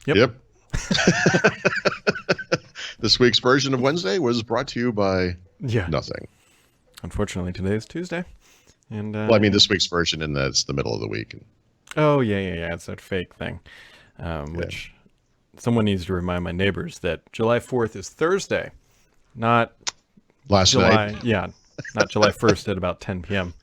Yep. Yep. This week's version of Wednesday was brought to you by Yeah. nothing. Unfortunately, today is Tuesday. And Well, I mean, this week's version in that it's the middle of the week. oh yeah. It's that fake thing, Yeah. which someone needs to remind my neighbors that July 4th is Thursday, not Last July. night. Yeah, not July 1st at about 10 p.m.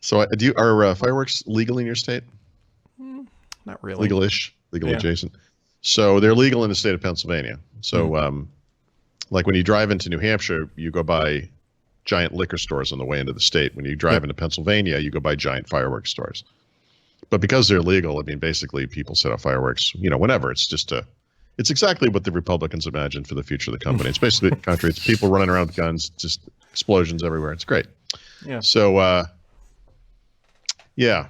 So, are fireworks legal in your state? Not really. Legal-ish, legal Yeah. adjacent. So they're legal in the state of Pennsylvania. So, like when you drive into New Hampshire, you go by giant liquor stores on the way into the state. When you drive into Pennsylvania, you go by giant fireworks stores. But because they're legal, I mean, basically people set off fireworks, whenever. It's exactly what the Republicans imagined for the future of the company. It's basically the country. It's people running around with guns, just explosions everywhere. It's great. Yeah. So, yeah,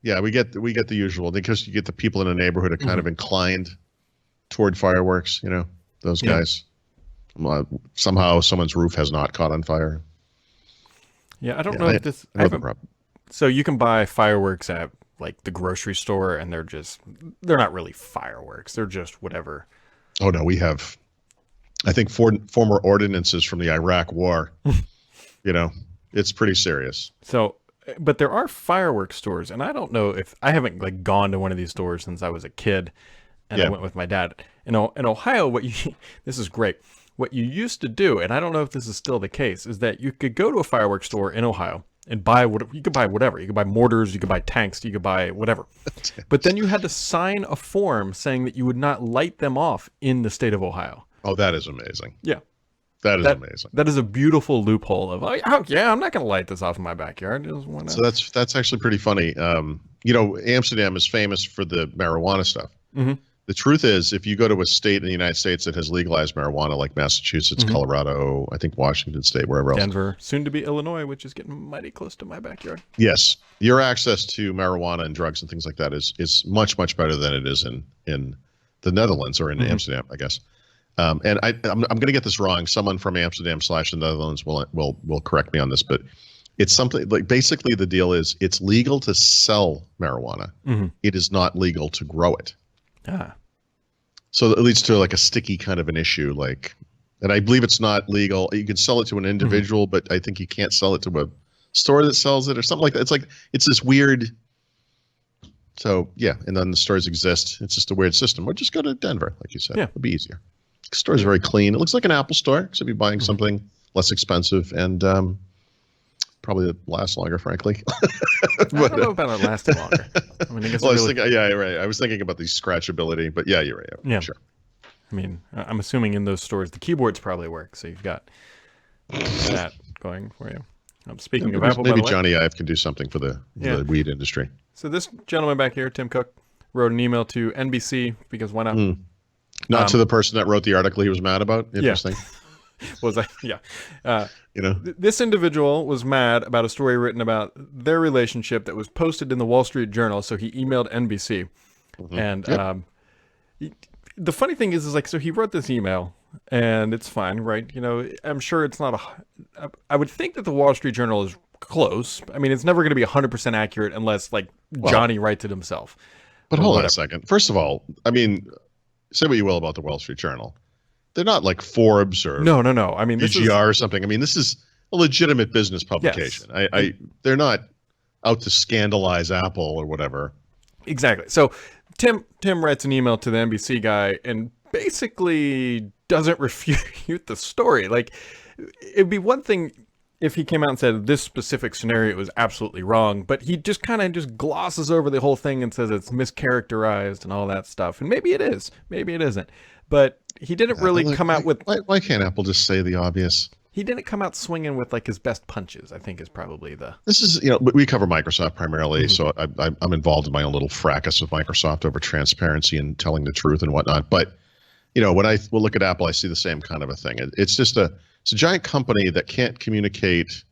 we get the usual, because you get the people in a neighborhood are kind of inclined toward fireworks. Those guys. Somehow someone's roof has not caught on fire. Yeah, I don't know if this. I know the problem. So you can buy fireworks at like the grocery store, and they're not really fireworks. They're just whatever. Oh no, we have, I think, former ordinances from the Iraq War. It's pretty serious. So, but there are fireworks stores, and I don't know if I haven't like gone to one of these stores since I was a kid, and I went with my dad. In Ohio, this is great. What you used to do, and I don't know if this is still the case, is that you could go to a fireworks store in Ohio and buy whatever. You could buy whatever. You could buy mortars. You could buy tanks. You could buy whatever. But then you had to sign a form saying that you would not light them off in the state of Ohio. Oh, that is amazing. Yeah. That is amazing. That is a beautiful loophole of, I'm not going to light this off in my backyard. So that's actually pretty funny. Amsterdam is famous for the marijuana stuff. Mm-hmm. The truth is, if you go to a state in the United States that has legalized marijuana, like Massachusetts, Colorado, I think Washington State, wherever else. Denver, soon to be Illinois, which is getting mighty close to my backyard. Yes. Your access to marijuana and drugs and things like that is much, much better than it is in the Netherlands or in Amsterdam, I guess. And I'm going to get this wrong. Someone from Amsterdam / the Netherlands will correct me on this, but it's something like, basically the deal is it's legal to sell marijuana. Mm-hmm. It is not legal to grow it. Ah. So it leads to like a sticky kind of an issue. And I believe it's not legal. You can sell it to an individual, but I think you can't sell it to a store that sells it or something like that. It's this weird. So yeah. And then the stores exist. It's just a weird system. Or just go to Denver, like you said. Yeah. It'll be easier. The store's very clean. It looks like an Apple store, except you're buying something less expensive and probably last longer, frankly. I don't know about it lasting longer. I mean, I guess yeah, right. I was thinking about the scratchability, but yeah, you're right. Yeah. Sure. I mean, I'm assuming in those stores the keyboards probably work, so you've got that going for you. Speaking of Apple, maybe by the way, Johnny Ive can do something for the weed industry. So this gentleman back here, Tim Cook, wrote an email to NBC because why not? Not to the person that wrote the article he was mad about. Interesting. This individual was mad about a story written about their relationship that was posted in the Wall Street Journal, so he emailed NBC. And the funny thing is so he wrote this email, and it's fine, right? I'm sure it's not I would think that the Wall Street Journal is close. I mean, it's never going to be 100% accurate unless, Johnny writes it himself. But hold on a second. First of all, I mean, say what you will about the Wall Street Journal. They're not like Forbes or no. I mean, this UGR or something. I mean, this is a legitimate business publication. Yes. They're not out to scandalize Apple or whatever. Exactly. So Tim writes an email to the NBC guy and basically doesn't refute the story. It'd be one thing if he came out and said this specific scenario was absolutely wrong, but he just kind of just glosses over the whole thing and says it's mischaracterized and all that stuff. And maybe it is, maybe it isn't. But he didn't really come out with... Why can't Apple just say the obvious? He didn't come out swinging with his best punches, I think is probably the... This is, we cover Microsoft primarily, so I'm involved in my own little fracas with Microsoft over transparency and telling the truth and whatnot. But, when I will look at Apple, I see the same kind of a thing. It's just it's a giant company that can't communicate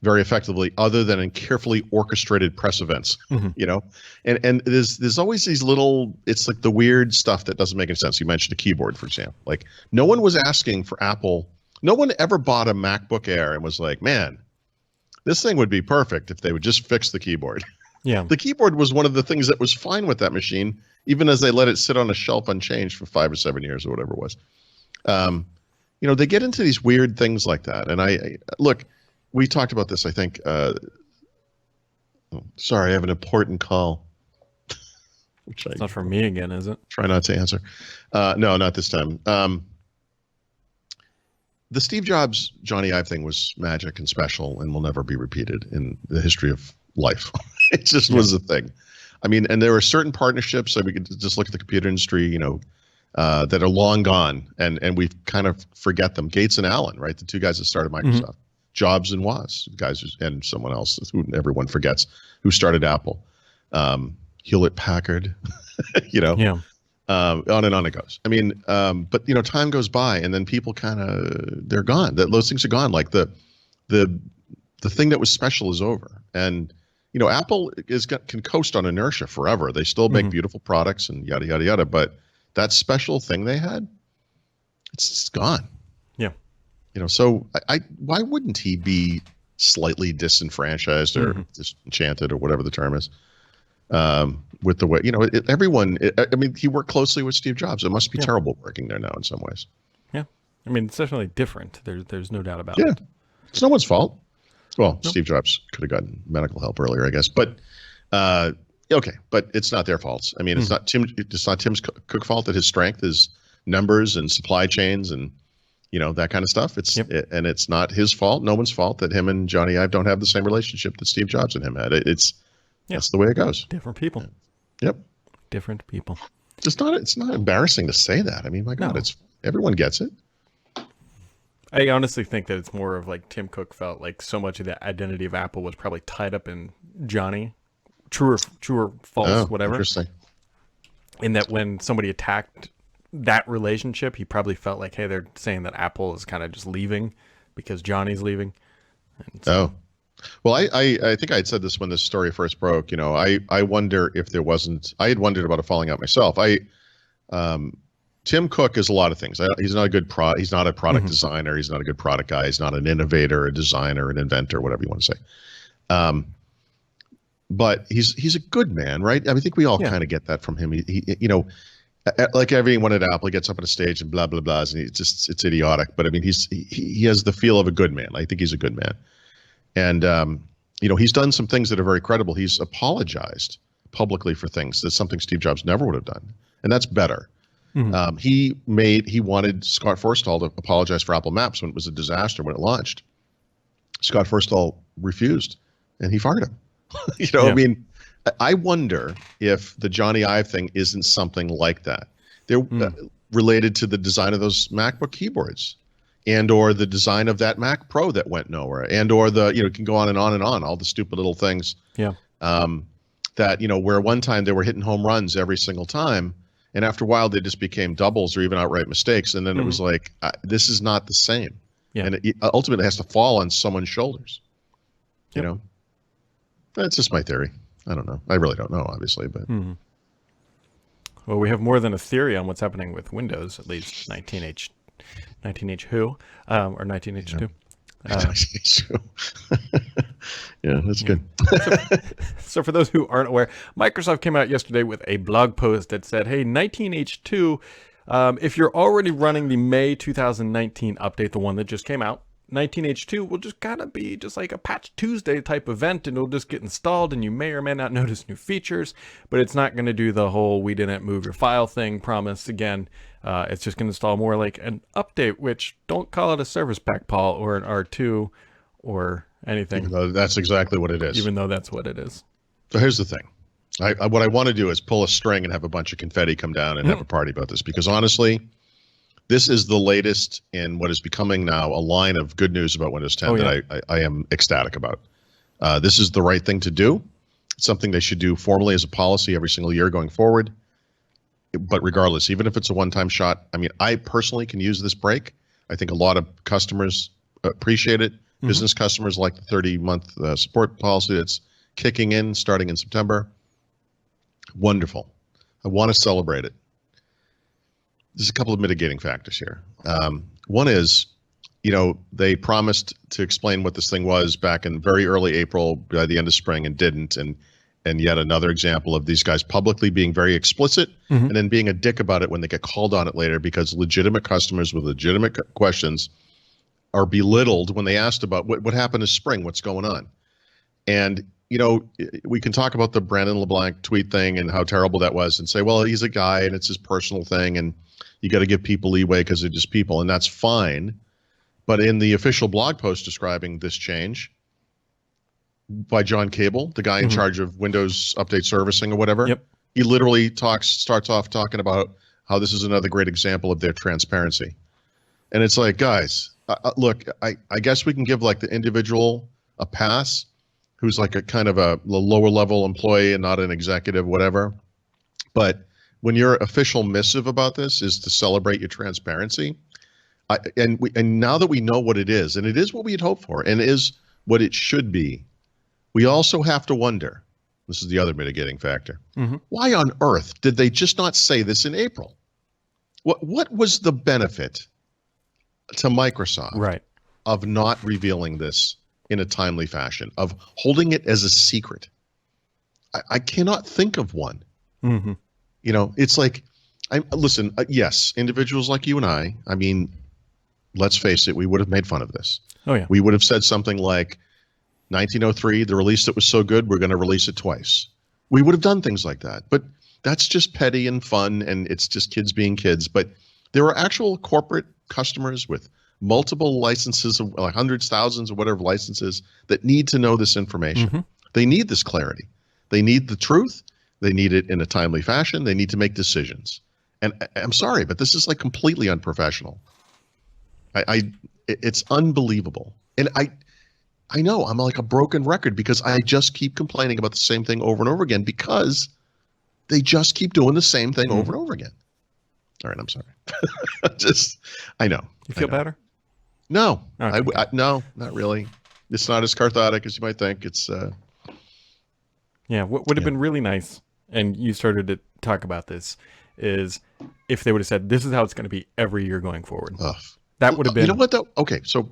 very effectively other than in carefully orchestrated press events, and there's always these little, it's like the weird stuff that doesn't make any sense. You mentioned a keyboard, for example. No one was asking for Apple. No one ever bought a MacBook Air and was like, man, this thing would be perfect if they would just fix the keyboard. Yeah. The keyboard was one of the things that was fine with that machine, even as they let it sit on a shelf unchanged for 5 or 7 years or whatever it was. They get into these weird things like that. And I look, we talked about this, I think. Sorry, I have an important call. Which it's not for me again, is it? Try not to answer. No, not this time. The Steve Jobs, Johnny Ive thing was magic and special and will never be repeated in the history of life. It just was a thing. I mean, and there were certain partnerships. We could just look at the computer industry, that are long gone, and we kind of forget them. Gates and Allen, right? The two guys that started Microsoft. Mm-hmm. Jobs and Woz, and someone else who everyone forgets, who started Apple. Hewlett Packard, on and on it goes. I mean, but time goes by, and then people they're gone. Those things are gone. Like the thing that was special is over, and Apple can coast on inertia forever. They still make beautiful products and yada yada yada, but that special thing they had, it's gone. Yeah. So why wouldn't he be slightly disenfranchised or disenchanted or whatever the term is? With the way, he worked closely with Steve Jobs. It must be terrible working there now in some ways. Yeah. I mean, it's definitely different. There's no doubt about it. Yeah. It's no one's fault. Well, nope. Steve Jobs could have gotten medical help earlier, I guess, but, okay. But it's not their faults. I mean, it's not Tim's Cook fault that his strength is numbers and supply chains and, that kind of stuff. And it's not his fault. No one's fault that him and Johnny Ive don't have the same relationship that Steve Jobs and him had. That's the way it goes. Different people. Yeah. Yep. Different people. It's not embarrassing to say that. I mean, my God, everyone gets it. I honestly think that it's more of like Tim Cook felt like so much of the identity of Apple was probably tied up in Johnny. True or false, whatever. Interesting. In that when somebody attacked that relationship, he probably felt like, hey, they're saying that Apple is kind of just leaving because Johnny's leaving. Well, I think I had said this when this story first broke. I wonder if there wasn't. I had wondered about a falling out myself. Tim Cook is a lot of things. He's not a good He's not a product designer. He's not a good product guy. He's not an innovator, a designer, an inventor, whatever you want to say. But he's a good man, right? I think we all kind of get that from him. He like everyone at Apple, he gets up on a stage and blah blah blah, and it's idiotic. But I mean, he has the feel of a good man. I think he's a good man. And, he's done some things that are very credible. He's apologized publicly for things. That's something Steve Jobs never would have done. And that's better. He wanted Scott Forstall to apologize for Apple Maps when it was a disaster when it launched. Scott Forstall refused, and he fired him. I mean, I wonder if the Johnny Ive thing isn't something like that. They're related to the design of those MacBook keyboards. And or the design of that Mac Pro that went nowhere, and or it can go on and on and on, all the stupid little things. Yeah. That where one time they were hitting home runs every single time, and after a while they just became doubles or even outright mistakes, and then it was like this is not the same. Yeah. And it ultimately has to fall on someone's shoulders. That's just my theory. I don't know. I really don't know, obviously, but. Well, we have more than a theory on what's happening with Windows, at least 19H who, or 19H2. Yeah, that's good. So for those who aren't aware, Microsoft came out yesterday with a blog post that said, hey, 19H2, if you're already running the May 2019 update, the one that just came out, 19H2 will just kind of be just like a Patch Tuesday type event, and it'll just get installed, and you may or may not notice new features, but it's not going to do the whole we didn't move your file thing promise again. It's just going to install more like an update, which don't call it a service pack, Paul, or an R2 or anything. That's exactly what it is. Even though that's what it is. So here's the thing. What I want to do is pull a string and have a bunch of confetti come down and have a party about this, because honestly, this is the latest in what is becoming now a line of good news about Windows 10 that I am ecstatic about. This is the right thing to do. It's something they should do formally as a policy every single year going forward. But regardless, even if it's a one-time shot, I mean, I personally can use this break. I think a lot of customers appreciate it. Business customers like the 30-month support policy that's kicking in starting in September. Wonderful. I want to celebrate it. There's a couple of mitigating factors here. One is, they promised to explain what this thing was back in very early April by the end of spring and didn't. And And yet another example of these guys publicly being very explicit and then being a dick about it when they get called on it later, because legitimate customers with legitimate questions are belittled when they asked about what happened this spring, what's going on. And, we can talk about the Brandon LeBlanc tweet thing and how terrible that was and say, well, he's a guy and it's his personal thing and you got to give people leeway because they're just people, and that's fine. But in the official blog post describing this change by John Cable, the guy in charge of Windows Update servicing or whatever, he literally starts off talking about how this is another great example of their transparency. And it's like, guys, look, I guess we can give like the individual a pass who's like a kind of a lower level employee and not an executive, whatever. But when your official missive about this is to celebrate your transparency, and now that we know what it is, and it is what we had hoped for, and it is what it should be, we also have to wonder, this is the other mitigating factor, why on earth did they just not say this in April? What was the benefit to Microsoft of not revealing this in a timely fashion, of holding it as a secret? I cannot think of one. It's like, listen, yes, individuals like you and I mean, let's face it, we would have made fun of this. Oh, yeah. We would have said something like, 1903, the release that was so good, we're going to release it twice. We would have done things like that. But that's just petty and fun, and it's just kids being kids. But there are actual corporate customers with multiple licenses, of like hundreds, thousands, or whatever licenses, that need to know this information. They need this clarity. They need the truth. They need it in a timely fashion. They need to make decisions. And I'm sorry, but this is like completely unprofessional. It's unbelievable. And I know I'm like a broken record because I just keep complaining about the same thing over and over again because they just keep doing the same thing over and over again. All right, I'm sorry. I know. You feel better? No, Okay. No, not really. It's not as cathartic as you might think. It's what would have been really nice, and you started to talk about this, is if they would have said, this is how it's going to be every year going forward. That would have been. You know what though? Okay, so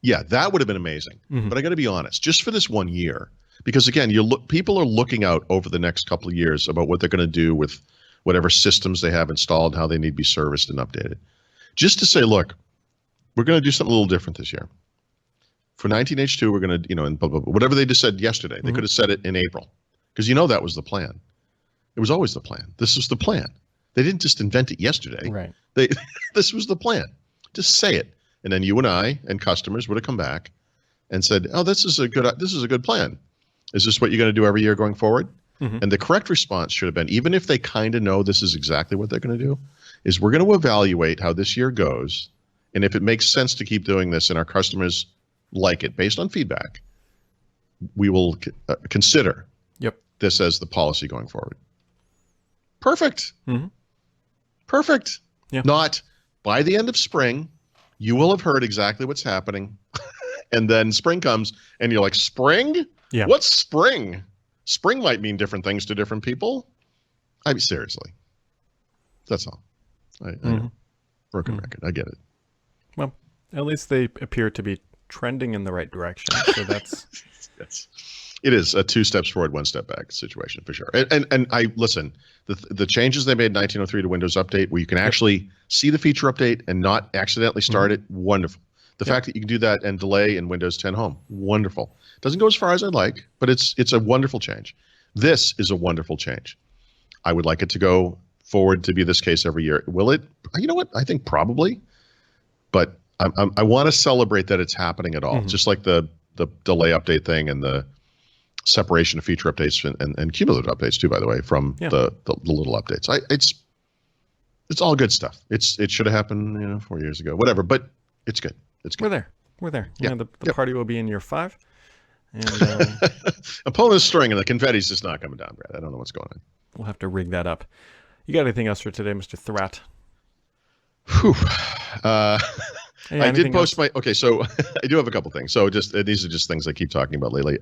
yeah, that would have been amazing. But I got to be honest, just for this 1 year, because again, people are looking out over the next couple of years about what they're going to do with whatever systems they have installed, how they need to be serviced and updated. Just to say, look, we're going to do something a little different this year. For 19H2, we're going to, and blah, blah, blah, whatever they just said yesterday, they could have said it in April, because that was the plan. It was always the plan. This was the plan. They didn't just invent it yesterday. Right. This was the plan. Just say it. And then you and I and customers would have come back and said, oh, this is a good plan. Is this what you're going to do every year going forward? And the correct response should have been, even if they kind of know this is exactly what they're going to do, is we're going to evaluate how this year goes. And if it makes sense to keep doing this and our customers like it based on feedback, we will consider this as the policy going forward. Perfect. Perfect. Yeah. Not by the end of spring, you will have heard exactly what's happening. And then spring comes and you're like, spring? Yeah. What's spring? Spring might mean different things to different people. I mean, seriously. That's all. I know. Broken record. I get it. Well, at least they appear to be trending in the right direction. So that's... Yes. It is a 2 steps forward, 1 step back situation for sure. And I listen, the changes they made in 1903 to Windows Update, where you can actually see the feature update and not accidentally start it, wonderful. The fact that you can do that and delay in Windows 10 Home, wonderful. Doesn't go as far as I'd like, but it's a wonderful change. This is a wonderful change. I would like it to go forward to be this case every year. Will it? You know what? I think probably, but I want to celebrate that it's happening at all. Just like the delay update thing and the separation of feature updates and cumulative updates too, by the way, from the little updates. It's all good stuff. It should have happened 4 years ago, whatever, but it's good. It's good. We're there. Yeah. The party will be in year 5. And I'm pulling the string and the confetti's just not coming down, Brad. I don't know what's going on. we'll have to rig that up. You got anything else for today, Mr. Thrat? Whew. Hey, I did anything post else? okay, so I do have a couple things. So just these are just things I keep talking about lately.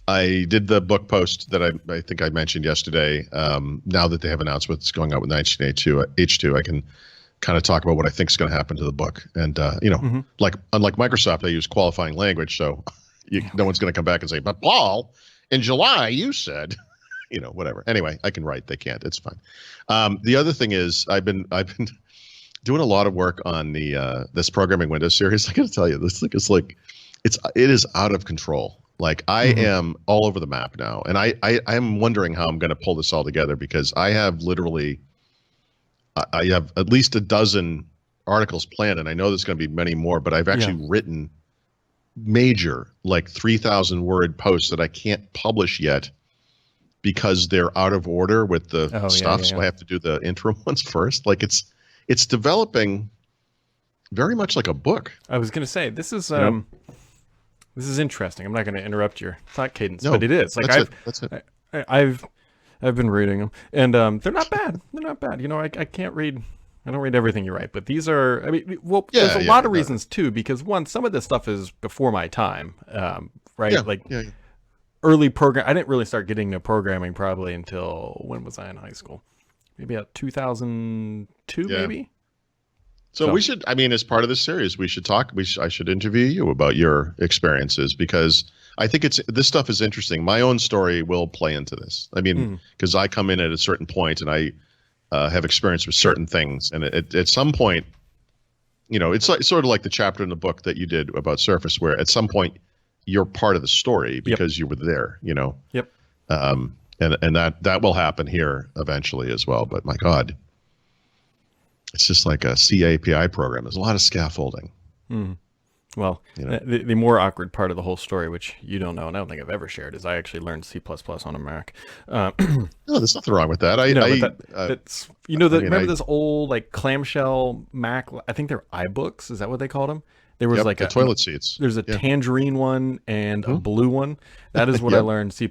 I did the book post that I think I mentioned yesterday. Now that they have announced what's going on with 19H2, I can kind of talk about what I think is going to happen to the book. And, like unlike Microsoft, they use qualifying language. So no one's going to come back and say, but Paul, in July you said, whatever. Anyway, I can write. They can't. It's fine. The other thing is I've been doing a lot of work on the this programming Windows series. I got to tell you, this thing is it is out of control. Like I am all over the map now, and I'm wondering how I'm going to pull this all together because I have literally I have at least a dozen articles planned, and I know there's going to be many more. But I've actually written major, like 3,000 word posts that I can't publish yet because they're out of order with the stuff. So I have to do the interim ones first. Like it's developing very much like a book. I was going to say this is interesting. I'm not going to interrupt your thought cadence, but it is. Like that's it. I've been reading them, and they're not bad. They're not bad. I can't read. I don't read everything you write, but these are. I mean, well, there's a lot of reasons too. Because one, some of this stuff is before my time, right? Early program. I didn't really start getting into programming probably until when was I in high school? Maybe about 2002, maybe. So we should, I mean, as part of this series, we should talk. I should interview you about your experiences because I think this stuff is interesting. My own story will play into this. I mean, because I come in at a certain point and I have experience with certain things, and at some point, it's sort of like the chapter in the book that you did about Surface, where at some point you're part of the story because you were there. Yep. And that will happen here eventually as well. But my God. It's just like a C API program. There's a lot of scaffolding. Well, the more awkward part of the whole story, which you don't know, and I don't think I've ever shared, is I actually learned C++ on a Mac. No, there's nothing wrong with that. Remember this old like clamshell Mac? I think they're iBooks. Is that what they called them? There was like the toilet seats. There's a tangerine one and a blue one. That is what I learned C++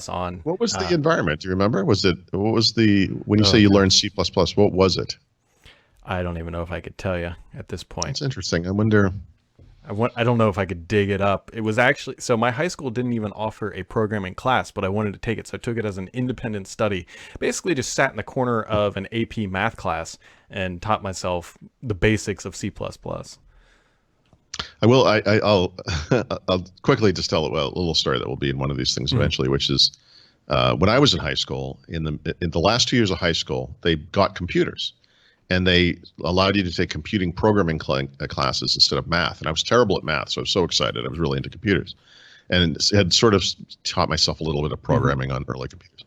on. What was the environment? Do you remember? When you say you learned C++, what was it? I don't even know if I could tell you at this point. It's interesting. I wonder. I don't know if I could dig it up. It was actually, so my high school didn't even offer a programming class, but I wanted to take it. So I took it as an independent study. Basically just sat in the corner of an AP math class and taught myself the basics of C++. I will. I'll quickly just tell a little story that will be in one of these things eventually, which is when I was in high school, in the last 2 years of high school, they got computers. And they allowed you to take computing programming classes instead of math. And I was terrible at math, so I was so excited. I was really into computers and had sort of taught myself a little bit of programming on early computers.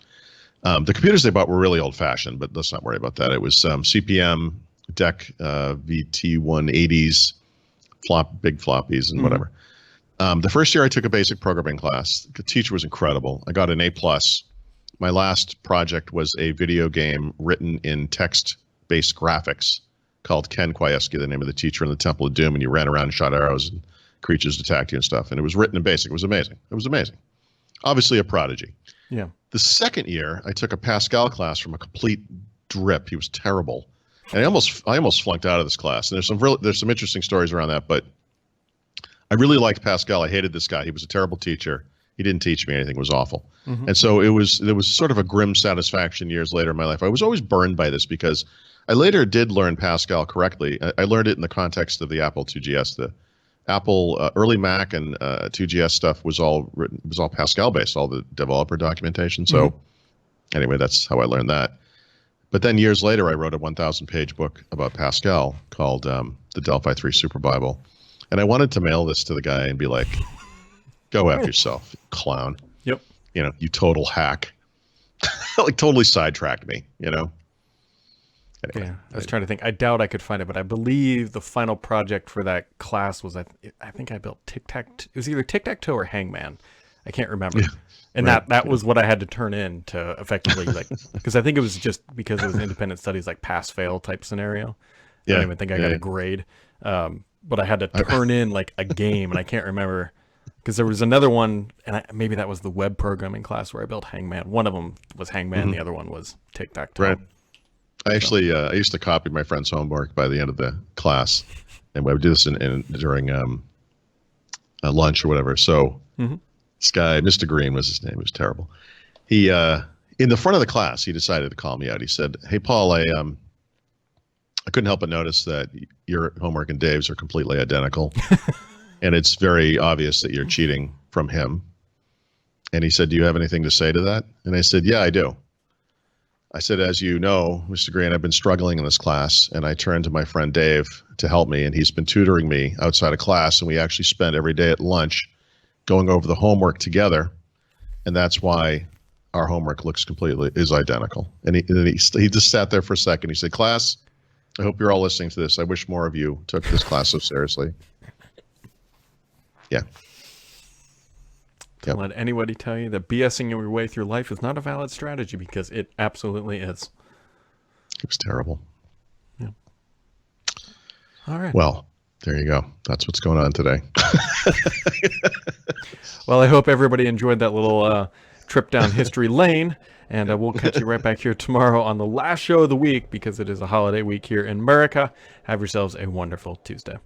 The computers they bought were really old-fashioned, but let's not worry about that. It was CPM, DEC, VT180s, big floppies, and whatever. The first year I took a basic programming class. The teacher was incredible. I got an A+. My last project was a video game written in text-based graphics called Ken Kwayeski, the name of the teacher in the Temple of Doom, and you ran around and shot arrows and creatures attacked you and stuff. And it was written in BASIC. It was amazing. It was amazing. Obviously a prodigy. Yeah. The second year, I took a Pascal class from a complete drip. He was terrible. And I almost flunked out of this class. And there's some interesting stories around that, but I really liked Pascal. I hated this guy. He was a terrible teacher. He didn't teach me anything. It was awful. And so there was sort of a grim satisfaction years later in my life. I was always burned by this because I later did learn Pascal correctly. I learned it in the context of the Apple IIgs. The Apple early Mac and 2GS stuff was all Pascal based, all the developer documentation. So anyway, that's how I learned that. But then years later, I wrote a 1,000-page book about Pascal called the Delphi 3 Super Bible. And I wanted to mail this to the guy and be like, go F yourself, clown. Yep. You total hack. Like totally sidetracked me, Anyway, yeah, I was trying to think. I doubt I could find it, but I believe the final project for that class was I think I built Tic-Tac. It was either Tic-Tac-Toe or Hangman. I can't remember. Yeah. And that was what I had to turn in to effectively because I think it was just because it was independent studies like pass-fail type scenario. I don't even think I got a grade. But I had to turn in like a game, and I can't remember because there was another one, and maybe that was the web programming class where I built Hangman. One of them was Hangman, the other one was Tic-Tac-Toe. Right. I actually I used to copy my friend's homework by the end of the class, and we would do this during lunch or whatever. So this guy, Mr. Green was his name. He was terrible. He in the front of the class, he decided to call me out. He said, "Hey, Paul, I couldn't help but notice that your homework and Dave's are completely identical, and it's very obvious that you're cheating from him. And he said, "Do you have anything to say to that?" And I said, "Yeah, I do." I said, "As you know, Mr. Grant, I've been struggling in this class." And I turned to my friend Dave to help me, and he's been tutoring me outside of class. And we actually spend every day at lunch going over the homework together. And that's why our homework is identical. And he just sat there for a second. He said, "Class, I hope you're all listening to this. I wish more of you took this class so seriously." Yeah. Don't let anybody tell you that BSing your way through life is not a valid strategy, because it absolutely is. It was terrible. Yeah. All right. Well, there you go. That's what's going on today. Well, I hope everybody enjoyed that little trip down history lane, and we'll catch you right back here tomorrow on the last show of the week, because it is a holiday week here in America. Have yourselves a wonderful Tuesday.